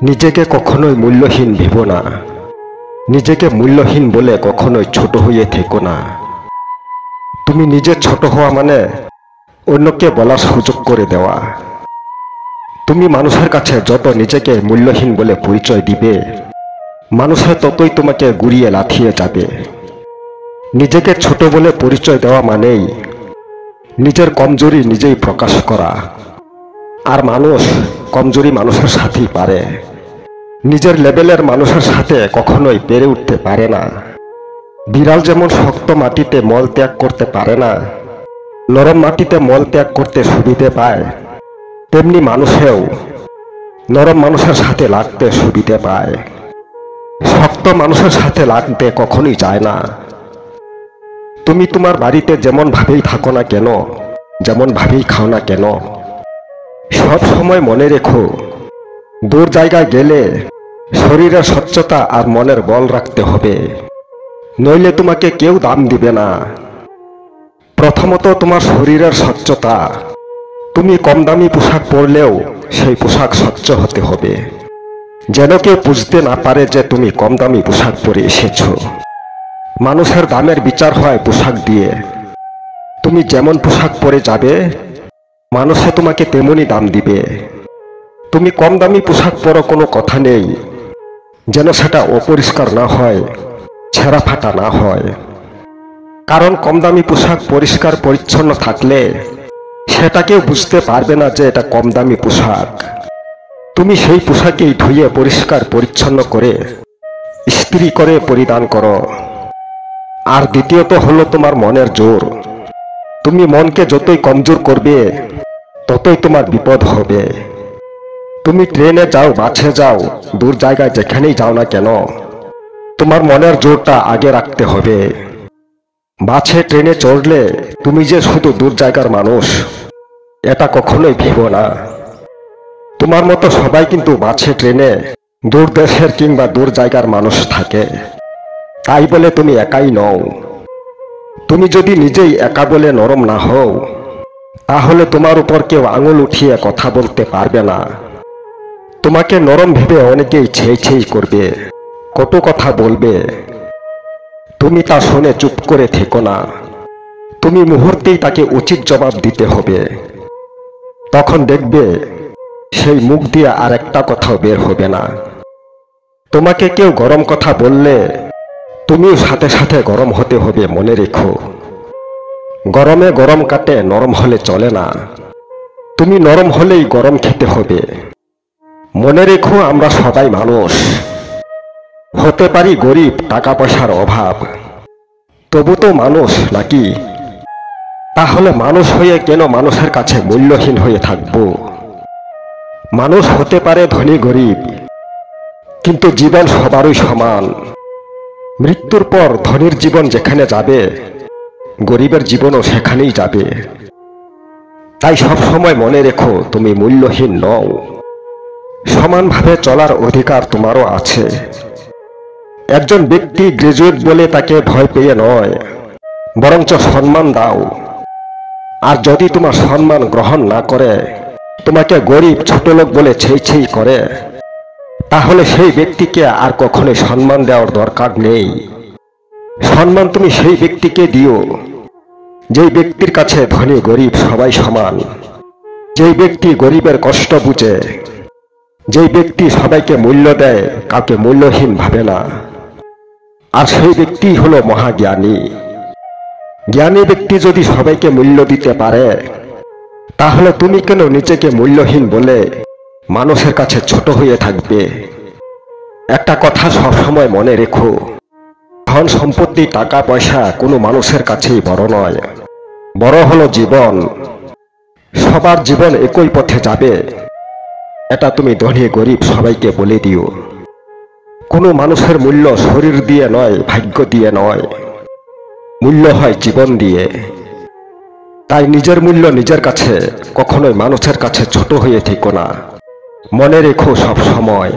নিজেকে কখনোই মূল্যহীন ভেবো না। নিজেকে মূল্যহীন বলে কখনোই ছোট হয়ে থেকো না। তুমি নিজে ছোট হওয়া মানে অন্যকে বলার সুযোগ করে দেওয়া। তুমি মানুষের কাছে যত নিজেকে মূল্যহীন বলে পরিচয় দিবে, মানুষের ততই তোমাকে গুড়িয়ে লাথিয়ে যাবে। নিজেকে ছোট বলে পরিচয় দেওয়া মানেই নিজের কমজোরি নিজেই প্রকাশ করা। আর মানুষ কমজোরি মানুষের সাথেই পারে, নিজের লেভেলের মানুষের সাথে কখনোই পেরে উঠতে পারে না। বিড়াল যেমন শক্ত মাটিতে মল ত্যাগ করতে পারে না, নরম মাটিতে মল ত্যাগ করতে সুবিধে পায়, তেমনি মানুষেও নরম মানুষের সাথে লাগতে সুবিধে পায়, শক্ত মানুষের সাথে লাগতে কখনোই যায় না। তুমি তোমার বাড়িতে যেমন ভাবেই থাকো না কেন, যেমন ভাবেই খাও না কেন, সব সময় মনে রেখো, দূর জায়গায় গেলে শরীরের স্বচ্ছতা আর মনের বল রাখতে হবে, নইলে তোমাকে কেউ দাম দিবে না। প্রথমত তোমার শরীরের স্বচ্ছতা। তুমি কম দামি পোশাক পরলেও সেই পোশাক স্বচ্ছ হতে হবে, যেন কেউ বুঝতে না পারে যে তুমি কম দামি পোশাক পরে এসেছো। মানুষের দামের বিচার হয় পোশাক দিয়ে। তুমি যেমন পোশাক পরে যাবে, মানুষে তোমাকে তেমনই দাম দিবে। তুমি কম দামি পোশাক পরো, কোনো কথা নেই, যেন সেটা অপরিষ্কার না হয়, ছেঁড়া ফাটা না হয়। কারণ কম দামি পোশাক পরিষ্কার পরিচ্ছন্ন থাকলে সেটা কেউ বুঝতে পারবে না যে এটা কম দামি পোশাক। তুমি সেই পোশাকেই ধুয়ে পরিষ্কার পরিচ্ছন্ন করে ইস্ত্রি করে পরিধান করো। আর দ্বিতীয়ত হলো তোমার মনের জোর। তুমি মনকে যতই কমজোর করবে, ততই তোমার বিপদ হবে। তুমি ট্রেনে যাও, বাসে যাও, দূর জায়গায় যেখানেই যাও না কেন, তোমার মনের জোরটা আগে রাখতে হবে। বাসে ট্রেনে চড়লে তুমি যে শুধু দূর জায়গার মানুষ, এটা কখনোই ভেবো না। তোমার মতো সবাই কিন্তু বাসে ট্রেনে দূর দেশের কিংবা দূর জায়গার মানুষ থাকে, তাই বলে তুমি একাই নও। তুমি যদি নিজেই একা বলে নরম না হও, তাহলে তোমার উপর কেউ আঙুল উঠিয়ে কথা বলতে পারবে না। তোমাকে নরম ভেবে অনেকেই ছেই ছেই করবে, কটু কথা বলবে। তুমি তা শুনে চুপ করে থেকো না। তুমি মুহূর্তেই তাকে উচিত জবাব দিতে হবে। তখন দেখবে সেই মুখ দিয়ে আর একটা কথাও বের হবে না। তোমাকে কেউ গরম কথা বললে তুমিও সাথে সাথে গরম হতে হবে, মনে রেখো। গরমে গরম কাটে, নরম হলে চলে না। তুমি নরম হলেই গরম খেতে হবে। মনে রেখো, আমরা সবাই মানুষ। হতে পারি গরিব, টাকা পয়সার অভাব, তবু তো মানুষ নাকি? তাহলে মানুষ হয়ে কেন মানুষের কাছে মূল্যহীন হয়ে থাকবো? মানুষ হতে পারে ধনী গরিব, কিন্তু জীবন সবারই সমান। মৃত্যুর পর ধনীর জীবন যেখানে যাবে, গরিবের জীবনও সেখানেই যাবে। তাই সব সময় মনে রেখো, তুমি মূল্যহীন নও। সমানভাবে চলার অধিকার তোমারও আছে। একজন ব্যক্তি গ্রাজুয়েট বলে তাকে ভয় পেয়ে নয়, বরঞ্চ সম্মান দাও। আর যদি তোমার সম্মান গ্রহণ না করে, তোমাকে গরিব ছোট লোক বলে ছেই ছেই করে, তাহলে সেই ব্যক্তিকে আর কখনোই সম্মান দেওয়ার দরকার নেই। সম্মান তুমি সেই ব্যক্তিকে দিও যেই ব্যক্তির কাছে ধনী গরিব সবাই সমান, যেই ব্যক্তি গরিবের কষ্ট বুঝে, যেই ব্যক্তি সবাইকে মূল্য দেয়, কাউকে মূল্যহীন ভাবে না। আর সেই ব্যক্তি হলো মহাজ্ঞানী। জ্ঞানী ব্যক্তি যদি সবাইকে মূল্য দিতে পারে, তাহলে তুমি কেন নিজেকে মূল্যহীন বলে মানুষের কাছে ছোট হয়ে থাকবে? একটা কথা সবসময় মনে রেখো, ধন সম্পত্তি টাকা পয়সা কোনো মানুষের কাছেই বড় নয়, বড় হলো জীবন। সবার জীবন একই পথে যাবে, এটা তুমি ধনী গরিব সবাইকে বলে দিও। কোনো মানুষের মূল্য শরীর দিয়ে নয়, ভাগ্য দিয়ে নয়, মূল্য হয় জীবন দিয়ে। তাই নিজের মূল্য নিজের কাছে, কখনোই মানুষের কাছে ছোট হয়ে থেকো না, মনে রেখো সব সময়।